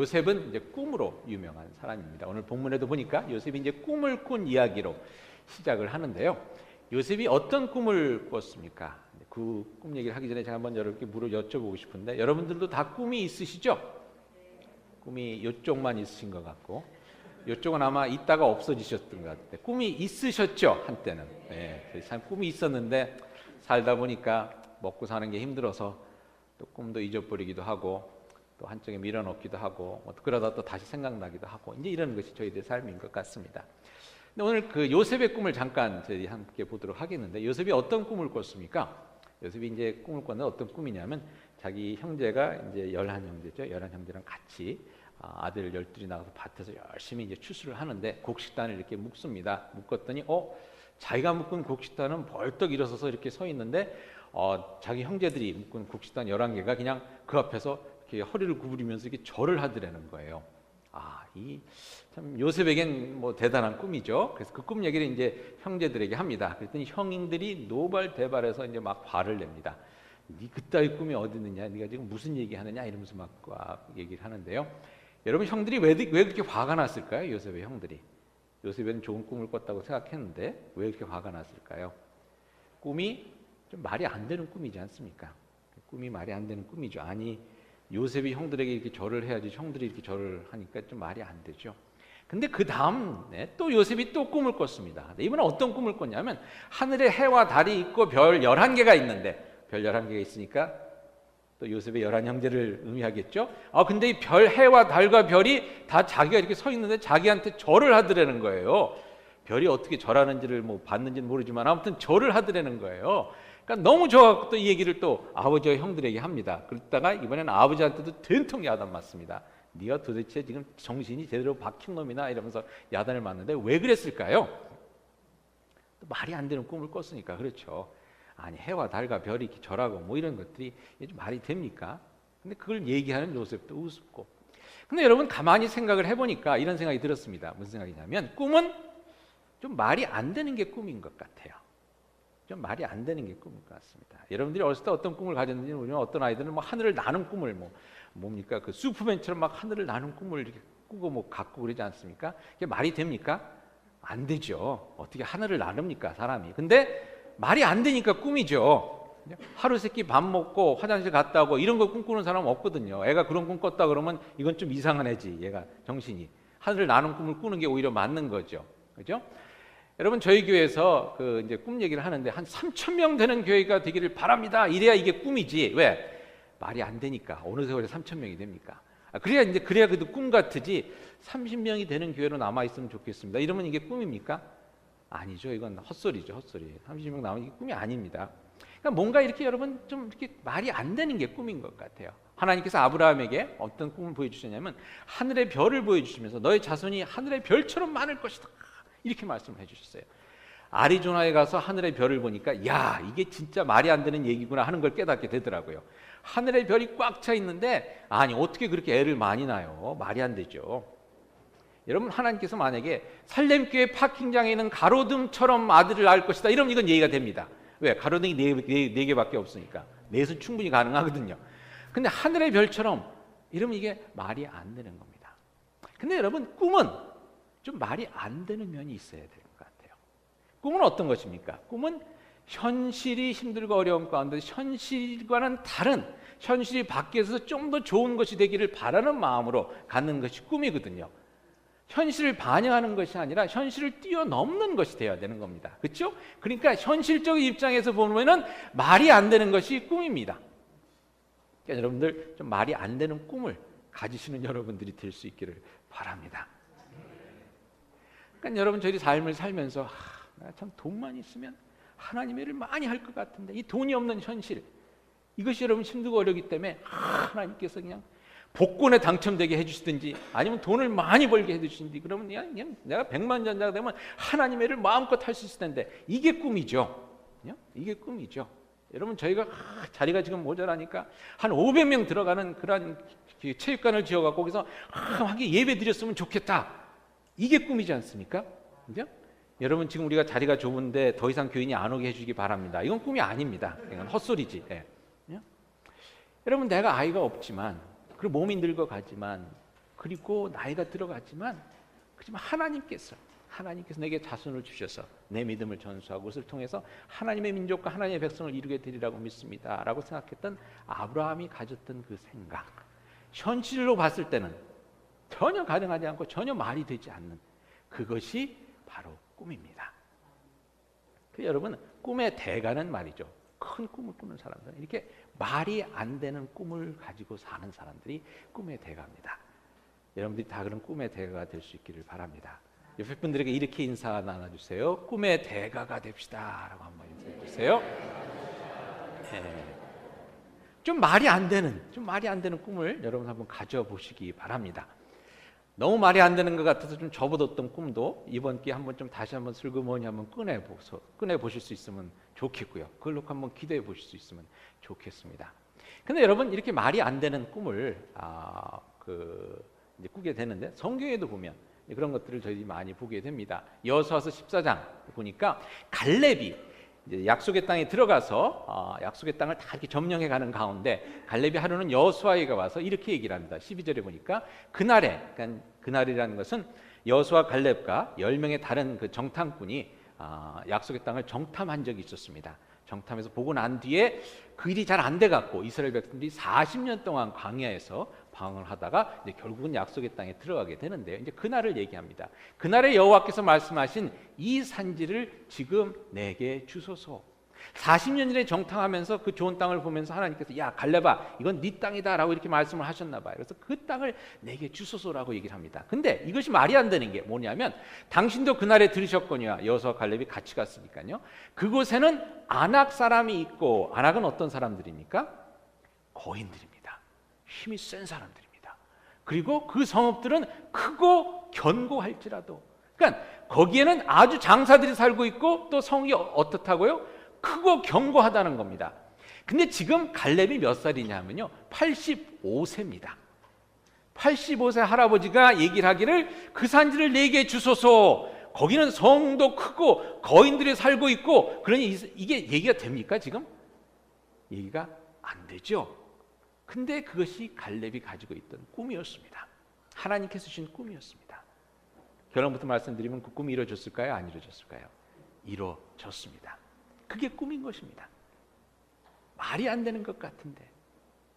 요셉은 이제 꿈으로 유명한 사람입니다. 오늘 본문에도 보니까 요셉이 이제 꿈을 꾼 이야기로 시작을 하는데요. 요셉이 어떤 꿈을 꿨습니까? 그 꿈 얘기를 하기 전에 제가 한번 여러분께 여쭤보고 싶은데, 여러분들도 다 꿈이 있으시죠? 꿈이 이쪽만 있으신 것 같고, 이쪽은 아마 있다가 없어지셨던 것 같은데, 꿈이 있으셨죠? 한때는. 네, 참 꿈이 있었는데 살다 보니까 먹고 사는 게 힘들어서 또 꿈도 잊어버리기도 하고, 또 한쪽에 밀어넣기도 하고, 그러다 또 다시 생각나기도 하고, 이제 이런 것이 저희들의 삶인 것 같습니다. 근데 오늘 그 요셉의 꿈을 잠깐 저희 함께 보도록 하겠는데, 요셉이 어떤 꿈을 꿨습니까? 요셉이 이제 꿈을 꿨는데 어떤 꿈이냐면, 자기 형제가 이제 11형제죠. 11형제랑 같이 아들 12이 나가서 밭에서 열심히 이제 추수를 하는데 곡식단을 이렇게 묶습니다. 묶었더니 자기가 묶은 곡식단은 벌떡 일어서서 이렇게 서 있는데 자기 형제들이 묶은 곡식단 11개가 그냥 그 앞에서 이렇게 허리를 구부리면서 이렇게 절을 하더라는 거예요. 이 참 요셉에겐 뭐 대단한 꿈이죠. 그래서 그 꿈 얘기를 이제 형제들에게 합니다. 그랬더니 형들이 노발대발해서 이제 막 화를 냅니다. 네 그따위 꿈이 어디 있느냐, 네가 지금 무슨 얘기하느냐 이러면서 막 얘기를 하는데요. 여러분, 형들이 왜 그렇게 화가 났을까요? 요셉의 형들이. 요셉은 좋은 꿈을 꿨다고 생각했는데 왜 그렇게 화가 났을까요? 꿈이 좀 말이 안 되는 꿈이지 않습니까? 꿈이 말이 안 되는 꿈이죠. 아니, 요셉이 형들에게 이렇게 절을 해야지 형들이 이렇게 절을 하니까 좀 말이 안 되죠. 근데 그 다음 또 요셉이 또 꿈을 꿨습니다. 이번엔 어떤 꿈을 꿨냐면, 하늘에 해와 달이 있고 별 11개가 있는데, 별 11개가 있으니까 또 요셉의 11형제를 의미하겠죠. 근데 이 별, 해와 달과 별이 다 자기가 이렇게 서 있는데 자기한테 절을 하더라는 거예요. 별이 어떻게 절하는지를 뭐 봤는지는 모르지만 아무튼 절을 하더라는 거예요. 그러니까 너무 좋아갖고 또 이 얘기를 또 아버지와 형들에게 합니다. 그러다가 이번에는 아버지한테도 된통 야단 맞습니다. 네가 도대체 지금 정신이 제대로 박힌 놈이나 이러면서 야단을 맞는데 왜 그랬을까요? 또 말이 안 되는 꿈을 꿨으니까. 그렇죠. 아니, 해와 달과 별이 이렇게 절하고 뭐 이런 것들이 좀 말이 됩니까? 근데 그걸 얘기하는 요셉도 우습고. 근데 여러분, 가만히 생각을 해보니까 이런 생각이 들었습니다. 무슨 생각이냐면, 꿈은 좀 말이 안 되는 게 꿈인 것 같아요. 좀 말이 안 되는 게 꿈인 것 같습니다. 여러분들이 어렸을 때 어떤 꿈을 가졌는지 모르지만, 어떤 아이들은 뭐 하늘을 나는 꿈을 뭡니까? 그 슈퍼맨처럼 막 하늘을 나는 꿈을 이렇게 꾸고 뭐 갖고 그러지 않습니까? 이게 말이 됩니까? 안 되죠. 어떻게 하늘을 나릅니까, 사람이? 근데 말이 안 되니까 꿈이죠. 하루 세끼 밥 먹고 화장실 갔다 오고 이런 거 꿈꾸는 사람은 없거든요. 애가 그런 꿈 꿨다 그러면 이건 좀 이상한 애지, 얘가 정신이. 하늘을 나는 꿈을 꾸는 게 오히려 맞는 거죠. 그죠? 여러분, 저희 교회에서 그 이제 꿈 얘기를 하는데 한 3,000명 되는 교회가 되기를 바랍니다. 이래야 이게 꿈이지. 왜? 말이 안 되니까. 어느 세월에 3,000명이 됩니까? 그래야 그래도 꿈 같으지. 30명이 되는 교회로 남아 있으면 좋겠습니다. 이러면 이게 꿈입니까? 아니죠. 이건 헛소리죠, 헛소리. 30명 나오면 이게 꿈이 아닙니다. 그러니까 뭔가 이렇게 여러분 좀 이렇게 말이 안 되는 게 꿈인 것 같아요. 하나님께서 아브라함에게 어떤 꿈을 보여주셨냐면, 하늘의 별을 보여주시면서 너의 자손이 하늘의 별처럼 많을 것이다, 이렇게 말씀을 해주셨어요. 아리조나에 가서 하늘의 별을 보니까 야, 이게 진짜 말이 안 되는 얘기구나 하는 걸 깨닫게 되더라고요. 하늘의 별이 꽉 차 있는데, 아니 어떻게 그렇게 애를 많이 낳아요? 말이 안 되죠. 여러분, 하나님께서 만약에 살렘교회 파킹장에 있는 가로등처럼 아들을 낳을 것이다 이러면 이건 얘기가 됩니다. 왜? 가로등이 네 개밖에 없으니까. 넷은 충분히 가능하거든요. 근데 하늘의 별처럼 이러면 이게 말이 안 되는 겁니다. 근데 여러분, 꿈은 좀 말이 안 되는 면이 있어야 될 것 같아요. 꿈은 어떤 것입니까? 꿈은 현실이 힘들고 어려운 가운데 현실과는 다른, 현실이 밖에서 좀 더 좋은 것이 되기를 바라는 마음으로 갖는 것이 꿈이거든요. 현실을 반영하는 것이 아니라 현실을 뛰어넘는 것이 되어야 되는 겁니다. 그렇죠? 그러니까 현실적 입장에서 보면은 말이 안 되는 것이 꿈입니다. 그러니까 여러분들 좀 말이 안 되는 꿈을 가지시는 여러분들이 될 수 있기를 바랍니다. 그러니까 여러분, 저희 삶을 살면서 나 참 돈만 있으면 하나님의 일을 많이 할 것 같은데, 이 돈이 없는 현실, 이것이 여러분 힘들고 어렵기 때문에 하나님께서 그냥 복권에 당첨되게 해주시든지 아니면 돈을 많이 벌게 해주시든지, 그러면 그냥 내가 백만장자가 되면 하나님의 일을 마음껏 할 수 있을 텐데, 이게 꿈이죠. 이게 꿈이죠. 여러분, 저희가 자리가 지금 모자라니까 한 500명 들어가는 그런 체육관을 지어갖고 거기서 하게 예배 드렸으면 좋겠다, 이게 꿈이지 않습니까? 그죠? 여러분, 지금 우리가 자리가 좁은데 더 이상 교인이 안 오게 해주기 바랍니다. 이건 꿈이 아닙니다. 이건 헛소리지. 여러분, 내가 아이가 없지만, 그리고 몸이 늙어가지만, 그리고 나이가 들어갔지만 그렇지만 하나님께서 내게 자손을 주셔서 내 믿음을 전수하고 그것을 통해서 하나님의 민족과 하나님의 백성을 이루게 되리라고 믿습니다 라고 생각했던 아브라함이 가졌던 그 생각, 현실로 봤을 때는 전혀 가능하지 않고 전혀 말이 되지 않는 그것이 바로 꿈입니다. 여러분, 꿈의 대가는 말이죠, 큰 꿈을 꾸는 사람들은 이렇게 말이 안 되는 꿈을 가지고 사는 사람들이 꿈의 대가입니다. 여러분들이 다 그런 꿈의 대가가 될 수 있기를 바랍니다. 옆에 분들에게 이렇게 인사 나눠주세요. 꿈의 대가가 됩시다 라고 한번 인사해 주세요. 좀 말이 안 되는 꿈을 여러분 한번 가져보시기 바랍니다. 너무 말이 안 되는 것 같아서 좀 접어뒀던 꿈도 이번 기회에 한번 좀 다시 한번 슬그머니 한번 꺼내보실 수 있으면 좋겠고요. 그걸 놓고 한번 기대해 보실 수 있으면 좋겠습니다. 근데 여러분, 이렇게 말이 안 되는 꿈을 이제 꾸게 되는데, 성경에도 보면 그런 것들을 저희들이 많이 보게 됩니다. 여호수아서 14장 보니까 갈렙이 이제 약속의 땅에 들어가서 약속의 땅을 다 이렇게 점령해 가는 가운데 갈렙이 하루는 여호수아에게 와서 이렇게 얘기를 합니다. 12절에 보니까 그러니까 그날이라는 것은 여호수아 갈렙과 10명의 다른 그 정탐꾼이 약속의 땅을 정탐한 적이 있었습니다. 정탐해서 보고 난 뒤에 그 일이 잘 안 돼 갖고 이스라엘 백성들이 40년 동안 광야에서 방황을 하다가 이제 결국은 약속의 땅에 들어가게 되는데요. 이제 그날을 얘기합니다. 그날에 여호와께서 말씀하신 이 산지를 지금 내게 주소서. 40년 전에 정탐하면서 그 좋은 땅을 보면서 하나님께서 야 갈렙아 이건 네 땅이다라고 이렇게 말씀을 하셨나 봐요. 그래서 그 땅을 내게 주소서라고 얘기를 합니다. 근데 이것이 말이 안 되는 게 뭐냐면, 당신도 그날에 들으셨거니와 여호수아 갈렙이 같이 갔으니까요. 그곳에는 아낙 사람이 있고, 아낙은 어떤 사람들입니까? 거인들입니다. 힘이 센 사람들입니다. 그리고 그 성읍들은 크고 견고할지라도, 그러니까 거기에는 아주 장사들이 살고 있고 또 성이 어떻다고요? 크고 견고하다는 겁니다. 근데 지금 갈렙이 몇 살이냐면요, 85세입니다. 85세 할아버지가 얘기를 하기를 그 산지를 내게 주소서. 거기는 성도 크고 거인들이 살고 있고, 그러니 이게 얘기가 됩니까? 지금 얘기가 안 되죠. 근데 그것이 갈렙이 가지고 있던 꿈이었습니다. 하나님께서 주신 꿈이었습니다. 결론부터 말씀드리면 그 꿈이 이루어졌을까요? 안 이루어졌을까요? 이루어졌습니다. 그게 꿈인 것입니다. 말이 안 되는 것 같은데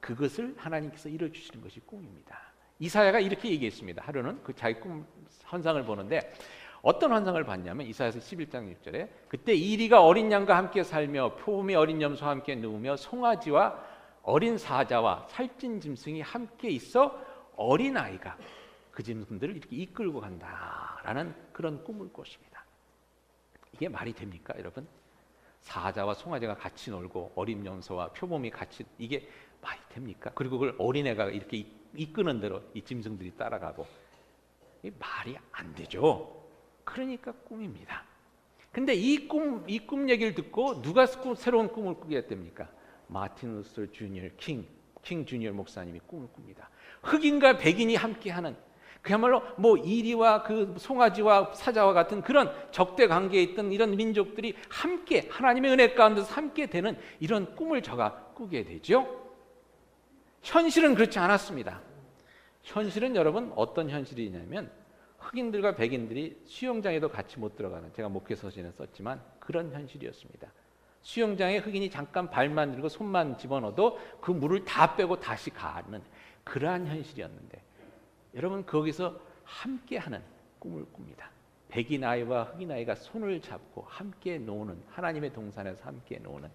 그것을 하나님께서 이루어주시는 것이 꿈입니다. 이사야가 이렇게 얘기했습니다. 하루는 그 자기 꿈 환상을 보는데 어떤 환상을 봤냐면, 이사야서 11장 6절에 그때 이리가 어린 양과 함께 살며 표범이 어린 염소와 함께 누우며 송아지와 어린 사자와 살찐 짐승이 함께 있어 어린아이가 그 짐승들을 이렇게 이끌고 간다라는 그런 꿈을 꿨습니다. 이게 말이 됩니까, 여러분? 사자와 송아지가 같이 놀고 어린 염소와 표범이 같이, 이게 말이 됩니까? 그리고 그걸 어린애가 이렇게 이끄는 대로 이 짐승들이 따라가고, 이 말이 안 되죠. 그러니까 꿈입니다. 근데 이 꿈 얘기를 듣고 누가 새로운 꿈을 꾸게 됩니까? 마틴 루터 주니어 킹 주니어 목사님이 꿈을 꿉니다. 흑인과 백인이 함께하는, 그야말로 뭐 이리와 그 송아지와 사자와 같은 그런 적대 관계에 있던 이런 민족들이 함께 하나님의 은혜 가운데서 함께 되는 이런 꿈을 저가 꾸게 되죠. 현실은 그렇지 않았습니다. 현실은 여러분 어떤 현실이냐면, 흑인들과 백인들이 수영장에도 같이 못 들어가는, 제가 목회서신에 썼지만 그런 현실이었습니다. 수영장에 흑인이 잠깐 발만 들고 손만 집어넣어도 그 물을 다 빼고 다시 가는 그러한 현실이었는데, 여러분 거기서 함께하는 꿈을 꿉니다. 백인 아이와 흑인 아이가 손을 잡고 함께 노는, 하나님의 동산에서 함께 노는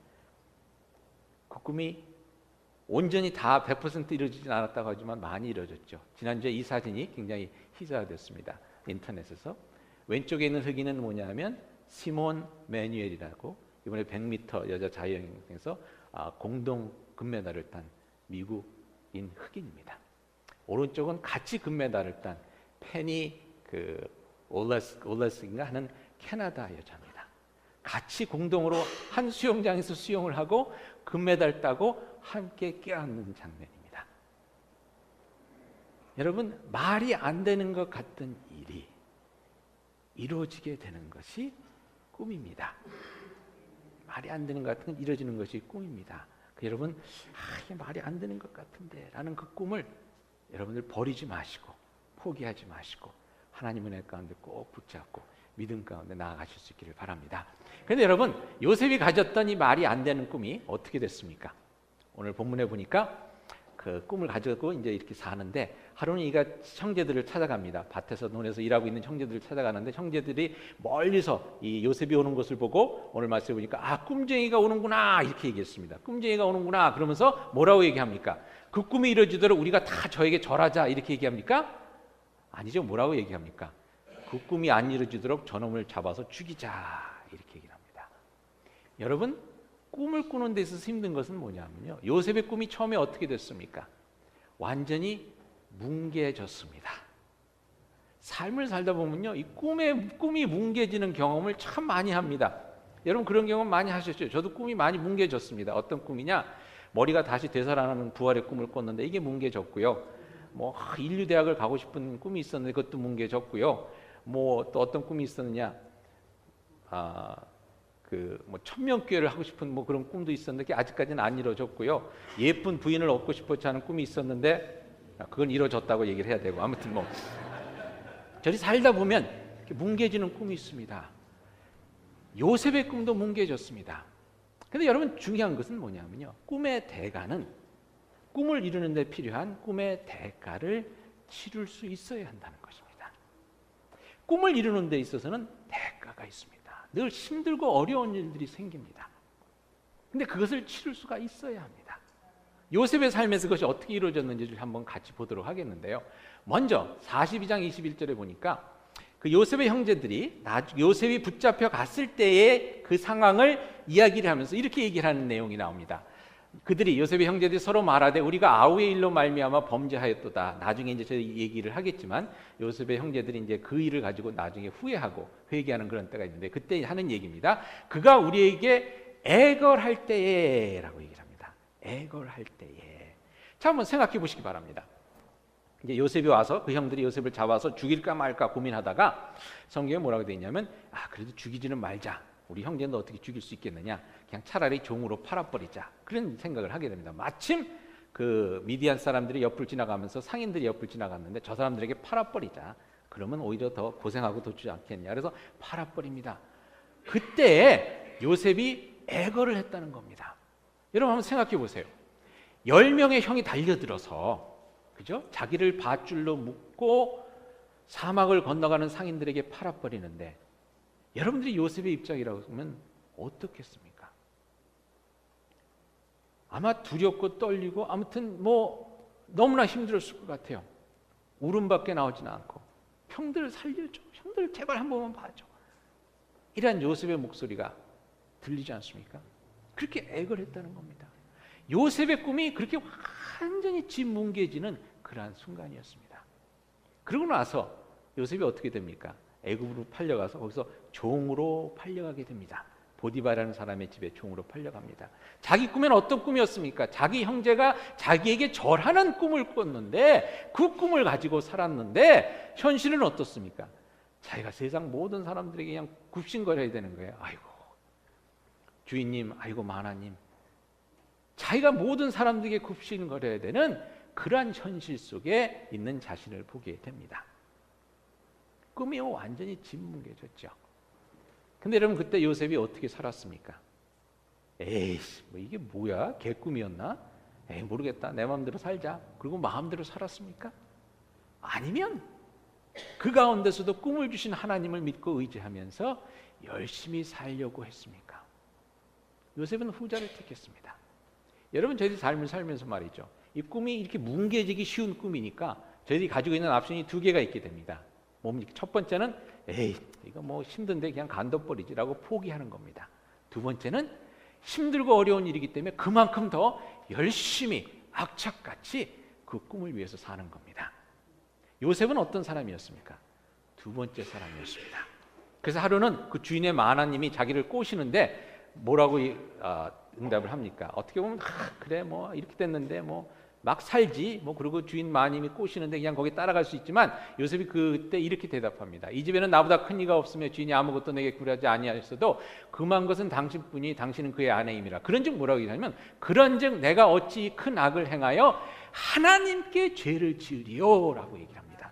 그 꿈이 온전히 다 100% 이루어지진 않았다고 하지만 많이 이루어졌죠. 지난주에 이 사진이 굉장히 희사됐습니다. 인터넷에서. 왼쪽에 있는 흑인은 뭐냐면 시몬 매뉴엘이라고 이번에 100m 여자 자유형에서 공동 금메달을 딴 미국인 흑인입니다. 오른쪽은 같이 금메달을 딴 페니 올레스인가 하는 캐나다 여자입니다. 같이 공동으로 한 수영장에서 수영을 하고 금메달 따고 함께 껴안는 장면입니다. 여러분, 말이 안 되는 것 같던 일이 이루어지게 되는 것이 꿈입니다. 말이 안 되는 것 같은 건 이루어지는 것이 꿈입니다. 여러분, 이게 말이 안 되는 것 같은데 라는 그 꿈을 여러분들 버리지 마시고 포기하지 마시고 하나님 은혜 가운데 꼭 붙잡고 믿음 가운데 나아가실 수 있기를 바랍니다. 그런데 여러분, 요셉이 가졌던 이 말이 안 되는 꿈이 어떻게 됐습니까? 오늘 본문에 보니까 그 꿈을 가지고 이제 이렇게 사는데, 하루는 이가 형제들을 찾아갑니다. 밭에서 논에서 일하고 있는 형제들을 찾아가는데, 형제들이 멀리서 이 요셉이 오는 것을 보고 오늘 말씀해 보니까 아, 꿈쟁이가 오는구나 이렇게 얘기했습니다. 꿈쟁이가 오는구나. 그러면서 뭐라고 얘기합니까? 그 꿈이 이루어지도록 우리가 다 저에게 절하자 이렇게 얘기합니까? 아니죠. 뭐라고 얘기합니까? 그 꿈이 안 이루어지도록 저놈을 잡아서 죽이자 이렇게 얘기를 합니다. 여러분, 꿈을 꾸는 데 있어서 힘든 것은 뭐냐면요, 요셉의 꿈이 처음에 어떻게 됐습니까? 완전히 뭉개졌습니다. 삶을 살다 보면요, 이 꿈이 뭉개지는 경험을 참 많이 합니다. 여러분, 그런 경험 많이 하셨죠? 저도 꿈이 많이 뭉개졌습니다. 어떤 꿈이냐? 머리가 다시 되살아나는 부활의 꿈을 꿨는데 이게 뭉개졌고요. 뭐 인류대학을 가고 싶은 꿈이 있었는데 그것도 뭉개졌고요. 뭐 또 어떤 꿈이 있었느냐? 뭐 천명교회를 하고 싶은 뭐 그런 꿈도 있었는데 그게 아직까지는 안 이루어졌고요. 예쁜 부인을 얻고 싶었지 않은 꿈이 있었는데 그건 이루어졌다고 얘기를 해야 되고, 아무튼 뭐 저리 살다 보면 이렇게 뭉개지는 꿈이 있습니다. 요셉의 꿈도 뭉개졌습니다. 근데 여러분, 중요한 것은 뭐냐면요, 꿈의 대가는 꿈을 이루는 데 필요한 꿈의 대가를 치를 수 있어야 한다는 것입니다. 꿈을 이루는 데 있어서는 대가가 있습니다. 늘 힘들고 어려운 일들이 생깁니다. 근데 그것을 치를 수가 있어야 합니다. 요셉의 삶에서 그것이 어떻게 이루어졌는지를 한번 같이 보도록 하겠는데요. 먼저 42장 21절에 보니까 그 요셉의 형제들이 요셉이 붙잡혀 갔을 때의 그 상황을 이야기를 하면서 이렇게 얘기를 하는 내용이 나옵니다. 그들이, 요셉의 형제들이 서로 말하되 우리가 아우의 일로 말미암아 범죄하였도다. 나중에 이제 저희 얘기를 하겠지만 요셉의 형제들이 이제 그 일을 가지고 나중에 후회하고 회개하는 그런 때가 있는데, 그때 하는 얘기입니다. 그가 우리에게 애걸할 때에라고 얘기를 합니다. 애걸할 때에. 자, 한번 생각해 보시기 바랍니다. 이제 요셉이 와서 그 형들이 요셉을 잡아서 죽일까 말까 고민하다가 성경에 뭐라고 되어 있냐면, 그래도 죽이지는 말자. 우리 형제는 어떻게 죽일 수 있겠느냐, 그냥 차라리 종으로 팔아버리자, 그런 생각을 하게 됩니다. 마침 그 미디안 사람들이 옆을 지나가면서 상인들이 옆을 지나갔는데 저 사람들에게 팔아버리자, 그러면 오히려 더 고생하고 더 주지 않겠냐, 그래서 팔아버립니다. 그때 요셉이 애걸을 했다는 겁니다. 여러분, 한번 생각해 보세요. 10명의 형이 달려들어서, 그죠? 자기를 밧줄로 묶고 사막을 건너가는 상인들에게 팔아버리는데, 여러분들이 요셉의 입장이라고 하면 어떻겠습니까? 아마 두렵고 떨리고, 아무튼 뭐 너무나 힘들었을 것 같아요. 울음밖에 나오지는 않고, 형들 살려줘, 형들 제발 한 번만 봐줘, 이런 요셉의 목소리가 들리지 않습니까? 그렇게 애걸했다는 겁니다. 요셉의 꿈이 그렇게 완전히 짓뭉개지는 그러한 순간이었습니다. 그러고 나서 요셉이 어떻게 됩니까? 애굽으로 팔려가서 거기서 종으로 팔려가게 됩니다. 보디바라는 사람의 집에 종으로 팔려갑니다. 자기 꿈은 어떤 꿈이었습니까? 자기 형제가 자기에게 절하는 꿈을 꿨는데, 그 꿈을 가지고 살았는데 현실은 어떻습니까? 자기가 세상 모든 사람들에게 그냥 굽신거려야 되는 거예요. 아이고 주인님, 아이고 마나님, 자기가 모든 사람들에게 굽신거려야 되는 그러한 현실 속에 있는 자신을 보게 됩니다. 꿈이 완전히 짓뭉개졌죠. 근데 여러분, 그때 요셉이 어떻게 살았습니까? 에이씨, 뭐 이게 뭐야? 개꿈이었나? 에이, 모르겠다, 내 마음대로 살자, 그리고 마음대로 살았습니까? 아니면 그 가운데서도 꿈을 주신 하나님을 믿고 의지하면서 열심히 살려고 했습니까? 요셉은 후자를 택했습니다. 여러분, 저희들이 삶을 살면서 말이죠, 이 꿈이 이렇게 뭉개지기 쉬운 꿈이니까 저희들이 가지고 있는 옵션이 두 개가 있게 됩니다. 뭡니까? 첫 번째는 에이, 이거 뭐 힘든데 그냥 간둬버리지라고 포기하는 겁니다. 두 번째는 힘들고 어려운 일이기 때문에 그만큼 더 열심히 악착같이 그 꿈을 위해서 사는 겁니다. 요셉은 어떤 사람이었습니까? 두 번째 사람이었습니다. 그래서 하루는 그 주인의 마나님이 자기를 꼬시는데 뭐라고 응답을 합니까? 어떻게 보면 그래 뭐 이렇게 됐는데 뭐 막 살지 뭐, 그리고 주인 마님이 꼬시는데 그냥 거기 따라갈 수 있지만, 요셉이 그때 이렇게 대답합니다. 이 집에는 나보다 큰 이가 없으며 주인이 아무것도 내게 구하지 아니하였어도 금한 것은 당신뿐이 당신은 그의 아내임이라. 그런즉 뭐라고 얘기하냐면, 그런즉 내가 어찌 큰 악을 행하여 하나님께 죄를 지으리요 라고 얘기를 합니다.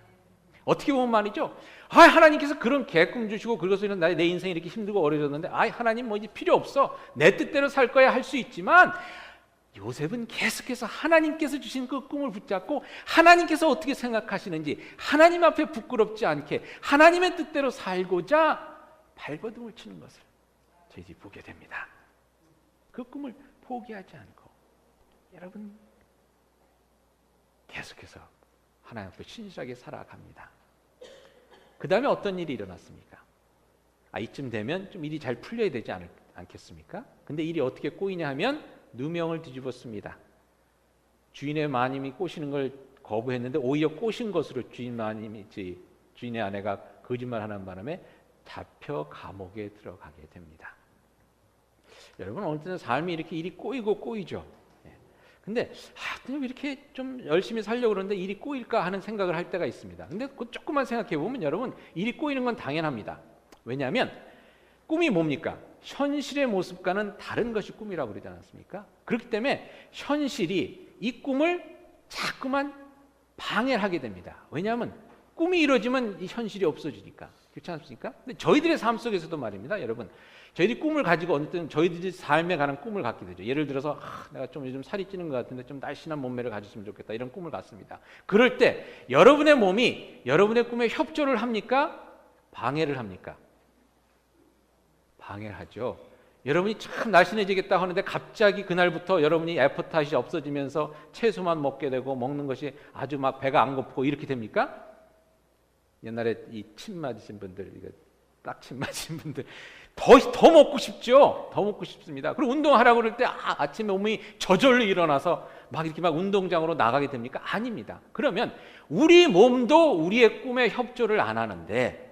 어떻게 보면 말이죠. 하나님께서 그런 계획 주시고 그것으로 내 인생이 이렇게 힘들고 어려졌는데 하나님 뭐 이제 필요 없어. 내 뜻대로 살 거야 할 수 있지만 요셉은 계속해서 하나님께서 주신 그 꿈을 붙잡고 하나님께서 어떻게 생각하시는지 하나님 앞에 부끄럽지 않게 하나님의 뜻대로 살고자 발버둥을 치는 것을 저희들이 보게 됩니다. 그 꿈을 포기하지 않고 여러분 계속해서 하나님 앞에 신실하게 살아갑니다. 그 다음에 어떤 일이 일어났습니까? 이쯤 되면 좀 일이 잘 풀려야 되지 않겠습니까? 근데 일이 어떻게 꼬이냐 하면 누명을 뒤집었습니다. 주인의 마님이 꼬시는 걸 거부했는데 오히려 꼬신 것으로 주인의 아내가 거짓말하는 바람에 잡혀 감옥에 들어가게 됩니다. 여러분 어느 때는 삶이 이렇게 일이 꼬이죠. 근데 왜 이렇게 좀 열심히 살려고 그러는데 일이 꼬일까 하는 생각을 할 때가 있습니다. 근데 그 조금만 생각해 보면 여러분 일이 꼬이는 건 당연합니다. 왜냐하면 꿈이 뭡니까? 현실의 모습과는 다른 것이 꿈이라고 그러지 않았습니까? 그렇기 때문에 현실이 이 꿈을 자꾸만 방해를 하게 됩니다. 왜냐하면 꿈이 이루어지면 이 현실이 없어지니까. 그렇지 않습니까? 근데 저희들의 삶 속에서도 말입니다. 여러분 저희들이 꿈을 가지고 어느 때는 저희들이 삶에 관한 꿈을 갖게 되죠. 예를 들어서 내가 좀 요즘 살이 찌는 것 같은데 좀 날씬한 몸매를 가졌으면 좋겠다 이런 꿈을 갖습니다. 그럴 때 여러분의 몸이 여러분의 꿈에 협조를 합니까? 방해를 합니까? 방해를 하죠. 여러분이 참 날씬해지겠다 하는데 갑자기 그날부터 여러분이 애포타이트가 없어지면서 채소만 먹게 되고 먹는 것이 아주 막 배가 안 고프고 이렇게 됩니까? 옛날에 이 침 맞으신 분들, 이거 딱침 맞으신 분들 더 먹고 싶죠. 더 먹고 싶습니다. 그리고 운동하라고 그럴 때 아침에 몸이 저절로 일어나서 막 이렇게 막 운동장으로 나가게 됩니까? 아닙니다. 그러면 우리 몸도 우리의 꿈에 협조를 안 하는데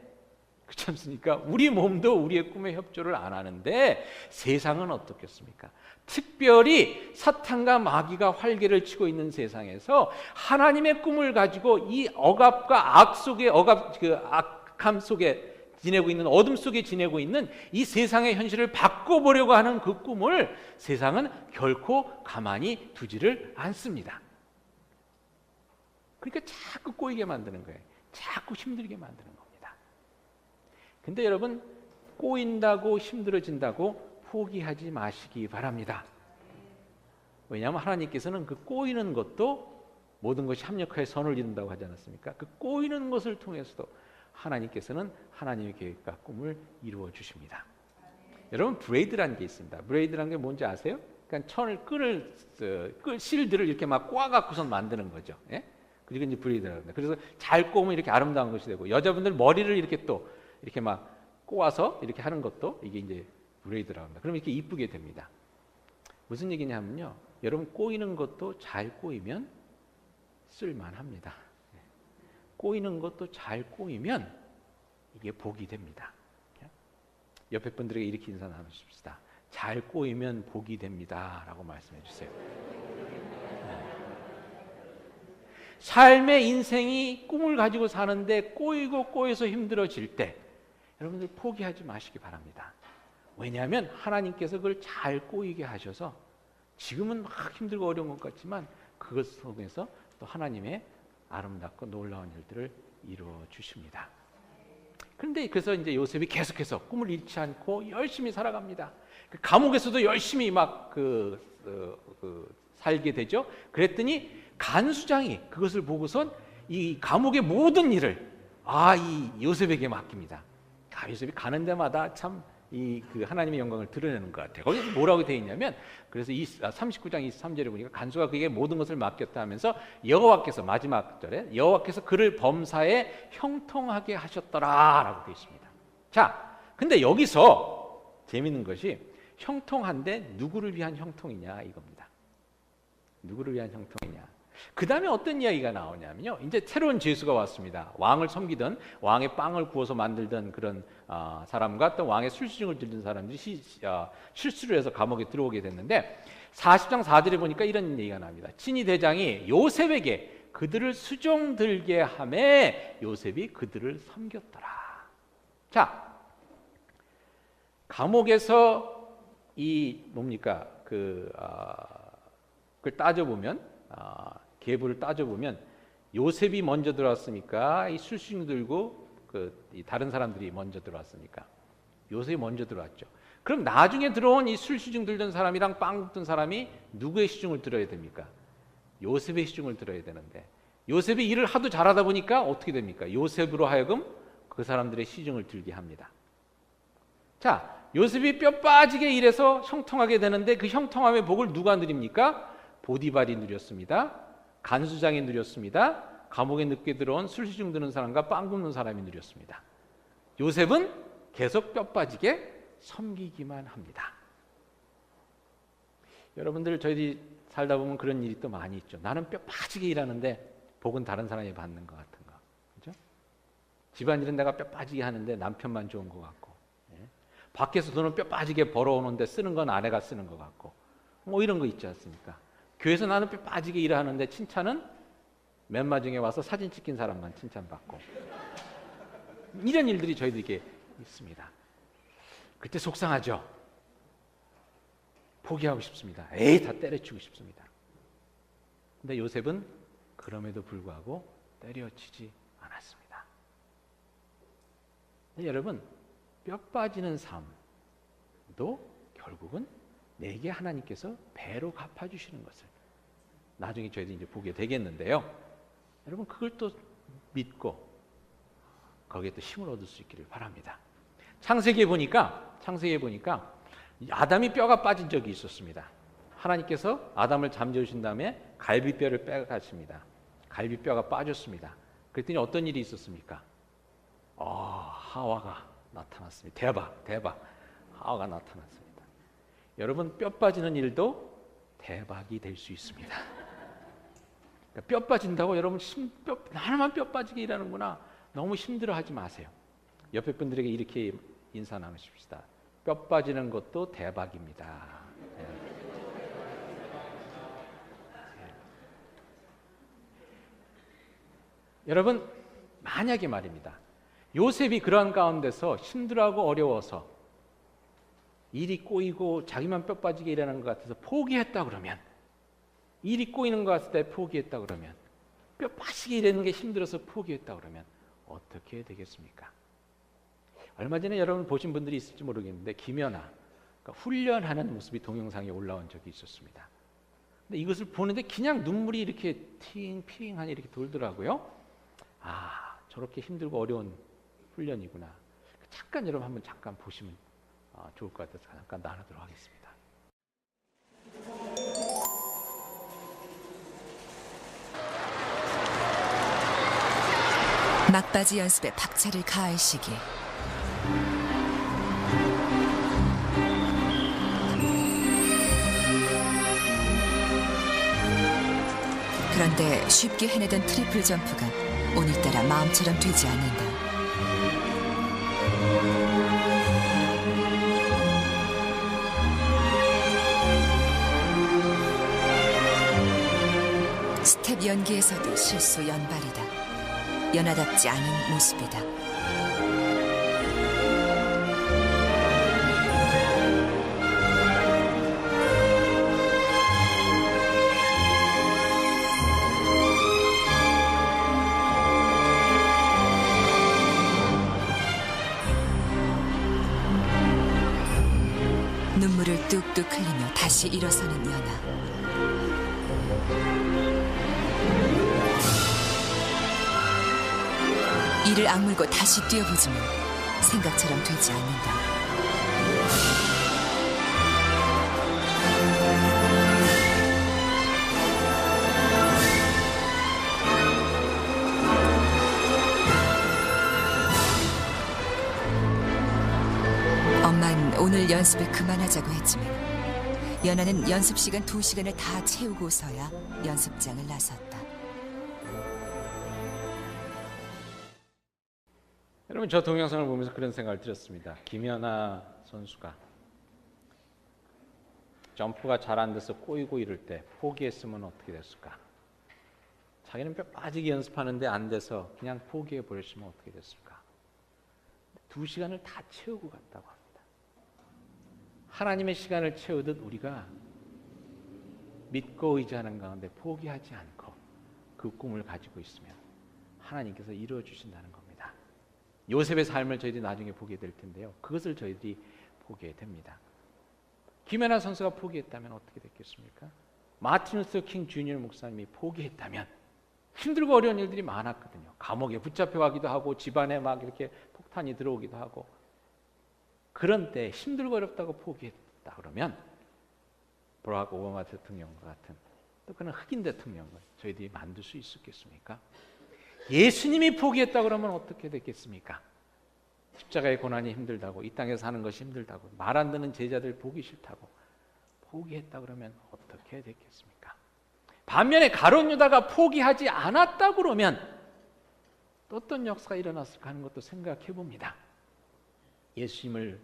그렇지 않습니까? 우리 몸도 우리의 꿈에 협조를 안 하는데 세상은 어떻겠습니까? 특별히 사탄과 마귀가 활개를 치고 있는 세상에서 하나님의 꿈을 가지고 이 억압과 악 속에 악함 속에 지내고 있는 어둠 속에 지내고 있는 이 세상의 현실을 바꿔보려고 하는 그 꿈을 세상은 결코 가만히 두지를 않습니다. 그러니까 자꾸 꼬이게 만드는 거예요. 자꾸 힘들게 만드는 겁니다. 근데 여러분 꼬인다고 힘들어진다고 포기하지 마시기 바랍니다. 왜냐하면 하나님께서는 그 꼬이는 것도 모든 것이 합력하여 선을 이룬다고 하지 않았습니까? 그 꼬이는 것을 통해서도 하나님께서는 하나님의 계획과 꿈을 이루어 주십니다. 여러분 브레이드라는 게 있습니다. 브레이드라는 게 뭔지 아세요? 그러니까 실들을 이렇게 막 꼬아갖고선 만드는 거죠. 예? 그리고 이제 브레이드라고 합니다. 그래서 잘 꼬으면 이렇게 아름다운 것이 되고 여자분들 머리를 이렇게 또 이렇게 막 꼬아서 이렇게 하는 것도 이게 이제 브레이드라고 합니다. 그럼 이렇게 이쁘게 됩니다. 무슨 얘기냐면요. 여러분 꼬이는 것도 잘 꼬이면 쓸만합니다. 꼬이는 것도 잘 꼬이면 이게 복이 됩니다. 옆에 분들에게 이렇게 인사 나누십시다. 잘 꼬이면 복이 됩니다. 라고 말씀해 주세요. 삶의 인생이 꿈을 가지고 사는데 꼬여서 힘들어질 때 여러분들 포기하지 마시기 바랍니다. 왜냐하면 하나님께서 그걸 잘 꼬이게 하셔서 지금은 막 힘들고 어려운 것 같지만 그것 속에서 또 하나님의 아름답고 놀라운 일들을 이루어 주십니다. 그런데 그래서 이제 요셉이 계속해서 꿈을 잃지 않고 열심히 살아갑니다. 그 감옥에서도 열심히 막 살게 되죠. 그랬더니 간수장이 그것을 보고선 이 감옥의 모든 일을 이 요셉에게 맡깁니다. 요셉이 가는 데마다 참 그 하나님의 영광을 드러내는 것 같아요. 거기서 뭐라고 되어 있냐면 그래서 39장 23절에 보니까 간수가 그에게 모든 것을 맡겼다 하면서 여호와께서 마지막 절에 여호와께서 그를 범사에 형통하게 하셨더라라고 되어 있습니다. 자, 근데 여기서 재밌는 것이 형통한데 누구를 위한 형통이냐 이겁니다. 누구를 위한 형통이냐. 그 다음에 어떤 이야기가 나오냐면요. 이제 새로운 죄수가 왔습니다. 왕을 섬기던 왕의 빵을 구워서 만들던 그런 사람과 또 왕의 술수증을 들던 사람들이 실수를 해서 감옥에 들어오게 됐는데 40장 4절에 보니까 이런 얘기가 납니다. 친위 대장이 요셉에게 그들을 수종 들게 하매 요셉이 그들을 섬겼더라. 자, 감옥에서 그걸 따져보면 계부를 따져보면 요셉이 먼저 들어왔습니까? 이 술수증 들고 이 다른 사람들이 먼저 들어왔습니까? 요셉이 먼저 들어왔죠. 그럼 나중에 들어온 이 술수증 들던 사람이랑 빵 굽던 사람이 누구의 시중을 들어야 됩니까? 요셉의 시중을 들어야 되는데, 요셉이 일을 하도 잘하다 보니까 어떻게 됩니까? 요셉으로 하여금 그 사람들의 시중을 들게 합니다. 자, 요셉이 뼈 빠지게 일해서 형통하게 되는데 그 형통함의 복을 누가 누립니까? 보디발이 누렸습니다. 간수장이 누렸습니다. 감옥에 늦게 들어온 술시중 드는 사람과 빵 굽는 사람이 누렸습니다. 요셉은 계속 뼈 빠지게 섬기기만 합니다. 여러분들, 저희들이 살다 보면 그런 일이 또 많이 있죠. 나는 뼈 빠지게 일하는데 복은 다른 사람이 받는 것 같은 거. 그죠? 집안일은 내가 뼈 빠지게 하는데 남편만 좋은 것 같고, 밖에서 돈을 뼈 빠지게 벌어오는데 쓰는 건 아내가 쓰는 것 같고, 뭐 이런 거 있지 않습니까? 교회에서 나는 뼈 빠지게 일하는데 칭찬은 맨 마중에 와서 사진 찍힌 사람만 칭찬받고, 이런 일들이 저희들에게 있습니다. 그때 속상하죠. 포기하고 싶습니다. 에이, 다 때려치고 싶습니다. 근데 요셉은 그럼에도 불구하고 때려치지 않았습니다. 여러분, 뼈 빠지는 삶도 결국은 내게 하나님께서 배로 갚아주시는 것을 나중에 저희들이 이제 보게 되겠는데요. 여러분, 그걸 또 믿고 거기에 또 힘을 얻을 수 있기를 바랍니다. 창세기에 보니까 아담이 뼈가 빠진 적이 있었습니다. 하나님께서 아담을 잠재우신 다음에 갈비뼈를 빼가십니다. 갈비뼈가 빠졌습니다. 그랬더니 어떤 일이 있었습니까? 하와가 나타났습니다. 대박. 하와가 나타났습니다. 여러분, 뼈 빠지는 일도 대박이 될 수 있습니다. 그러니까 뼈 빠진다고 여러분 하나만 뼈 빠지게 일하는구나, 너무 힘들어하지 마세요. 옆에 분들에게 이렇게 인사 나누십시다. 뼈 빠지는 것도 대박입니다. 여러분, 만약에 말입니다, 요셉이 그러한 가운데서 힘들어하고 어려워서 일이 꼬이고 자기만 뼈 빠지게 일하는 것 같아서 포기했다 그러면, 일이 꼬이는 것 같을 때 포기했다 그러면, 뼈 빠지게 일하는 게 힘들어서 포기했다 그러면 어떻게 되겠습니까? 얼마 전에 여러분 보신 분들이 있을지 모르겠는데, 김연아, 그러니까 훈련하는 모습이 동영상에 올라온 적이 있었습니다. 근데 이것을 보는데 그냥 눈물이 이렇게 팅핑하니 이렇게 돌더라고요. 저렇게 힘들고 어려운 훈련이구나. 잠깐 여러분 한번 잠깐 보시면 좋을 것 같아서 잠깐 나누도록 하겠습니다. 막바지 연습에 박차를 가할 시기. 그런데 쉽게 해내던 트리플 점프가 오늘따라 마음처럼 되지 않는다. 스텝 연기에서도 실수 연발이다. 연하답지 않은 모습이다. 눈물을 뚝뚝 흘리며 다시 일어서는 연하. 이를 악물고 다시 뛰어보지만 생각처럼 되지 않는다. 엄마는 오늘 연습을 그만하자고 했지만 연하는 연습 시간 2시간을 다 채우고서야 연습장을 나섰다. 여러분, 저 동영상을 보면서 그런 생각을 들었습니다. 김연아 선수가 점프가 잘 안 돼서 꼬이고 이럴 때 포기했으면 어떻게 됐을까? 자기는 뼈 빠지게 연습하는데 안 돼서 그냥 포기해 버렸으면 어떻게 됐을까? 2시간을 다 채우고 갔다고 합니다. 하나님의 시간을 채우듯 우리가 믿고 의지하는 가운데 포기하지 않고 그 꿈을 가지고 있으면 하나님께서 이루어 주신다는 겁니다. 요셉의 삶을 저희들이 나중에 보게 될 텐데요. 그것을 저희들이 보게 됩니다. 김연아 선수가 포기했다면 어떻게 됐겠습니까? 마틴 루터 킹 주니어 목사님이 포기했다면 힘들고 어려운 일들이 많았거든요. 감옥에 붙잡혀가기도 하고 집안에 막 이렇게 폭탄이 들어오기도 하고 그런 때 힘들고 어렵다고 포기했다 그러면 버락 오바마 대통령과 같은 또 그런 흑인 대통령을 저희들이 만들 수 있었겠습니까? 예수님이 포기했다 그러면 어떻게 됐겠습니까? 십자가의 고난이 힘들다고 이 땅에서 사는 것이 힘들다고 말 안 듣는 제자들 보기 싫다고 포기했다 그러면 어떻게 됐겠습니까? 반면에 가룟 유다가 포기하지 않았다 그러면 또 어떤 역사가 일어났을까 하는 것도 생각해 봅니다. 예수님을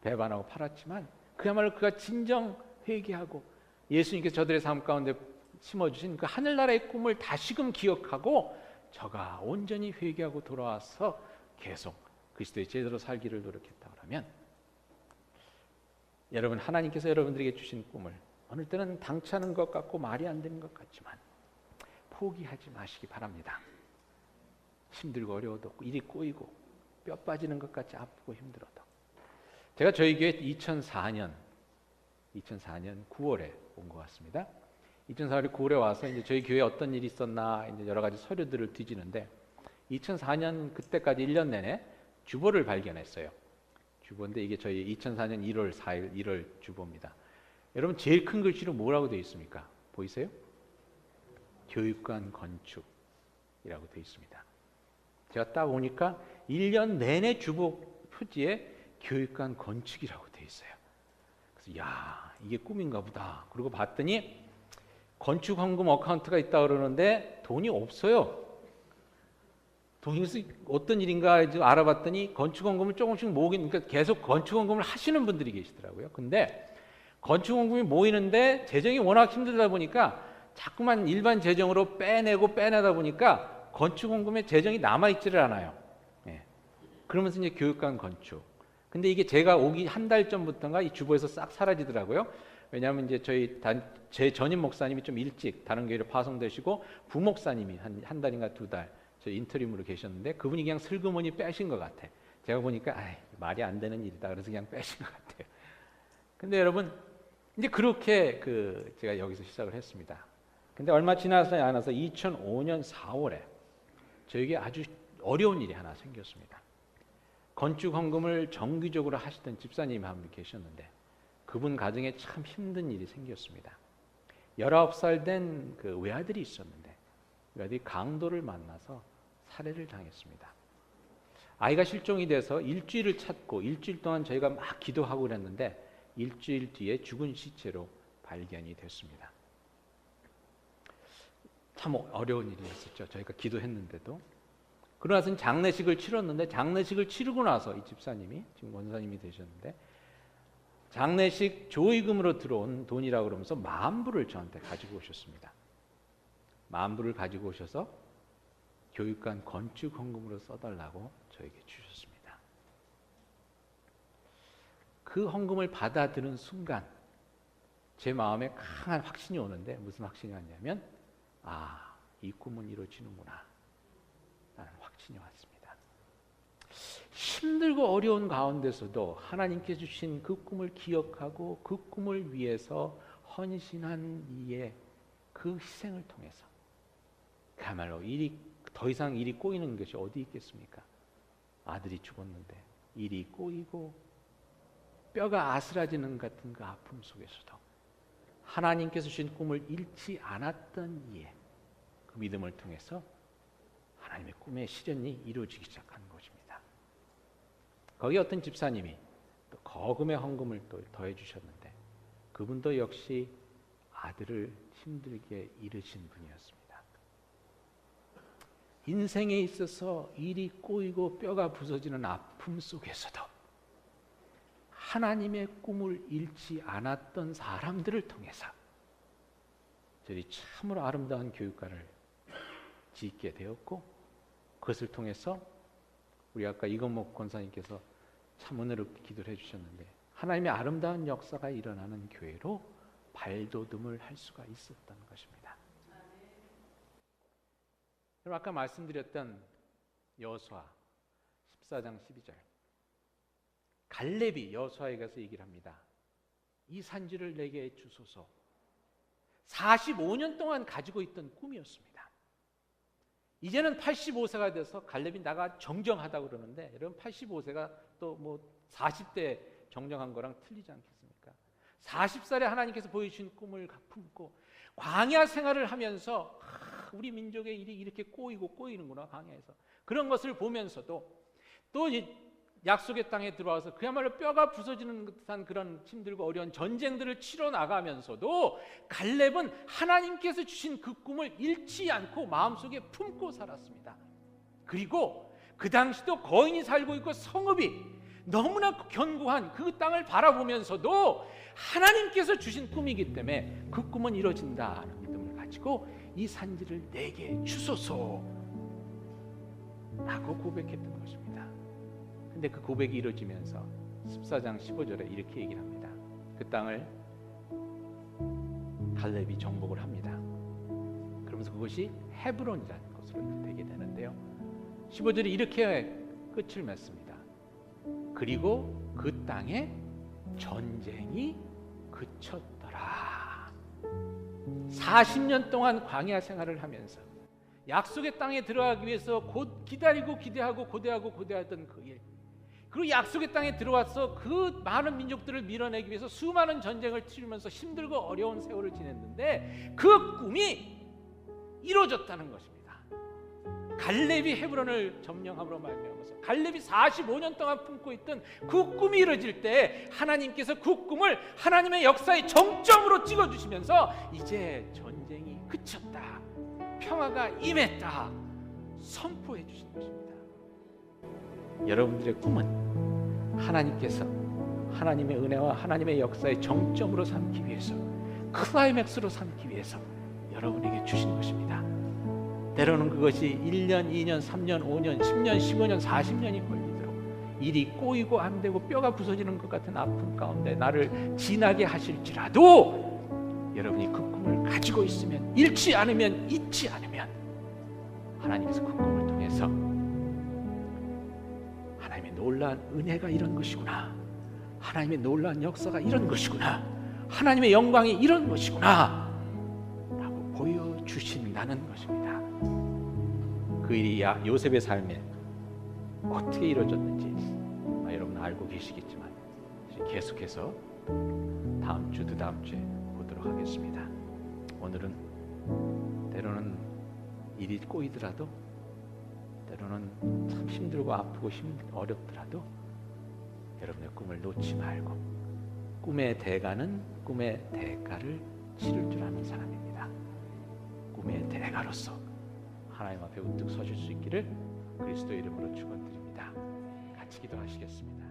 배반하고 팔았지만 그야말로 그가 진정 회개하고 예수님께서 저들의 삶 가운데 심어주신 그 하늘나라의 꿈을 다시금 기억하고 저가 온전히 회개하고 돌아와서 계속 그리스도의 제자로 살기를 노력했다 그러면 여러분 하나님께서 여러분들에게 주신 꿈을 어느 때는 당차는 것 같고 말이 안 되는 것 같지만 포기하지 마시기 바랍니다. 힘들고 어려워도 일이 꼬이고 뼈 빠지는 것 같이 아프고 힘들어도 제가 저희 교회 2004년 9월에 온 것 같습니다. 2004년 9월에 와서 이제 저희 교회에 어떤 일이 있었나 이제 여러 가지 서류들을 뒤지는데 2004년 그때까지 1년 내내 주보를 발견했어요. 주보인데 이게 저희 2004년 1월 4일 1월 주보입니다. 여러분 제일 큰 글씨로 뭐라고 되어 있습니까? 보이세요? 교육관 건축이라고 되어 있습니다. 제가 딱 보니까 1년 내내 주보 표지에 교육관 건축이라고 되어 있어요. 그래서 야 이게 꿈인가 보다. 그리고 봤더니 건축 헌금 어카운트가 있다 그러는데 돈이 없어요. 돈이 어떤 일인가 알아봤더니 건축 헌금을 조금씩 모으긴 그러니까 계속 건축 헌금을 하시는 분들이 계시더라고요. 근데 건축 헌금이 모이는데 재정이 워낙 힘들다 보니까 자꾸만 일반 재정으로 빼내다 보니까 건축 헌금에 재정이 남아 있지를 않아요. 예. 그러면서 이제 교육관 건축. 근데 이게 제가 오기 한 달 전부터인가 이 주보에서 싹 사라지더라고요. 왜냐하면 이제 제 전임 목사님이 좀 일찍 다른 교회로 파송되시고 부목사님이 한 달인가 두 달 저 인터림으로 계셨는데 그분이 그냥 슬그머니 빼신 것 같아. 제가 보니까 말이 안 되는 일이다. 그래서 그냥 빼신 것 같아요. 근데 여러분 이제 그렇게 제가 여기서 시작을 했습니다. 근데 얼마 지나지 않아서 2005년 4월에 저에게 아주 어려운 일이 하나 생겼습니다. 건축 헌금을 정기적으로 하시던 집사님이 한 분 계셨는데 그분 가정에 참 힘든 일이 생겼습니다. 19살 된 그 외아들이 있었는데 외아들이 강도를 만나서 살해를 당했습니다. 아이가 실종이 돼서 일주일을 찾고 일주일 동안 저희가 막 기도하고 그랬는데 일주일 뒤에 죽은 시체로 발견이 됐습니다. 참 어려운 일이었었죠. 저희가 기도했는데도. 그러고 나서 장례식을 치렀는데 장례식을 치르고 나서 이 집사님이 지금 원사님이 되셨는데 장례식 조의금으로 들어온 돈이라고 그러면서 10,000불을 저한테 가지고 오셨습니다. 10,000불을 가지고 오셔서 교육관 건축 헌금으로 써달라고 저에게 주셨습니다. 그 헌금을 받아들은 순간 제 마음에 강한 확신이 오는데 무슨 확신이 왔냐면 이 꿈은 이루어지는구나 라는 확신이 왔습니다. 힘들고 어려운 가운데서도 하나님께 주신 그 꿈을 기억하고 그 꿈을 위해서 헌신한 이의 그 희생을 통해서 그야말로 더 이상 일이 꼬이는 것이 어디 있겠습니까? 아들이 죽었는데 일이 꼬이고 뼈가 아스라지는 같은 그 아픔 속에서도 하나님께서 주신 꿈을 잃지 않았던 이의 그 믿음을 통해서 하나님의 꿈의 실현이 이루어지기 시작하는 것입니다. 거기 어떤 집사님이 또 거금의 헌금을 또 더해 주셨는데 그분도 역시 아들을 힘들게 잃으신 분이었습니다. 인생에 있어서 일이 꼬이고 뼈가 부서지는 아픔 속에서도 하나님의 꿈을 잃지 않았던 사람들을 통해서 저희 참으로 아름다운 교육관을 짓게 되었고 그것을 통해서 우리 아까 이건목 권사님께서 참 은혜롭게 기도를 해주셨는데 하나님의 아름다운 역사가 일어나는 교회로 발돋움을 할 수가 있었던 것입니다. 그럼 아까 말씀드렸던 여호수아 14장 12절, 갈렙이 여호수아에 가서 얘기를 합니다. 이 산지를 내게 주소서. 45년 동안 가지고 있던 꿈이었습니다. 이제는 85세가 돼서 갈렙이 나가 정정하다고 그러는데, 여러분 85세가 또 뭐 40대 정정한 거랑 틀리지 않겠습니까? 40살에 하나님께서 보여주신 꿈을 품고 광야 생활을 하면서 우리 민족의 일이 이렇게 꼬이는구나, 광야에서. 그런 것을 보면서도 또 약속의 땅에 들어와서 그야말로 뼈가 부서지는 듯한 그런 힘들고 어려운 전쟁들을 치러 나가면서도 갈렙은 하나님께서 주신 그 꿈을 잃지 않고 마음속에 품고 살았습니다. 그리고 그 당시도 거인이 살고 있고 성읍이 너무나 견고한 그 땅을 바라보면서도 하나님께서 주신 꿈이기 때문에 그 꿈은 이루어진다는 믿음을 가지고 이 산지를 내게 주소서 라고 고백했던 것입니다. 근데 그 고백이 이루어지면서 14장 15절에 이렇게 얘기를 합니다. 그 땅을 갈렙이 정복을 합니다. 그러면서 그것이 헤브론이라는 것으로 되게 되는데요, 15절이 이렇게 끝을 맺습니다. 그리고 그 땅에 전쟁이 그쳤더라. 40년 동안 광야 생활을 하면서 약속의 땅에 들어가기 위해서 곧 기다리고 기대하고 고대하던 그 일, 그리고 약속의 땅에 들어와서 그 많은 민족들을 밀어내기 위해서 수많은 전쟁을 치르면서 힘들고 어려운 세월을 지냈는데 그 꿈이 이루어졌다는 것입니다. 갈렙이 헤브론을 점령함으로 말미암아서 갈렙이 45년 동안 품고 있던 그 꿈이 이루어질 때 하나님께서 그 꿈을 하나님의 역사의 정점으로 찍어주시면서 이제 전쟁이 그쳤다, 평화가 임했다 선포해 주신 것입니다. 여러분들의 꿈은 하나님께서 하나님의 은혜와 하나님의 역사의 정점으로 삼기 위해서, 클라이맥스로 삼기 위해서 여러분에게 주신 것입니다. 때로는 그것이 1년, 2년, 3년, 5년, 10년, 15년, 40년이 걸리도록 일이 꼬이고 안 되고 뼈가 부서지는 것 같은 아픔 가운데 나를 지나게 하실지라도 여러분이 그 꿈을 가지고 있으면, 잃지 않으면, 잊지 않으면 하나님께서 그 꿈을 통해서 하나님의 놀라운 은혜가 이런 것이구나, 하나님의 놀라운 역사가 이런 것이구나, 하나님의 영광이 이런 것이구나 라고 보여주신다는 것입니다. 그 일이 요셉의 삶에 어떻게 이루어졌는지 여러분 알고 계시겠지만 계속해서 다음 주, 다음 주에 보도록 하겠습니다. 오늘은 때로는 일이 꼬이더라도, 때로는 참 힘들고 아프고 어렵더라도 여러분의 꿈을 놓지 말고 꿈의 대가는 꿈의 대가를 치를 줄 아는 사람입니다. 꿈의 대가로서 하나님 앞에 우뚝 서실 수 있기를 그리스도 이름으로 축원드립니다. 같이 기도하시겠습니다.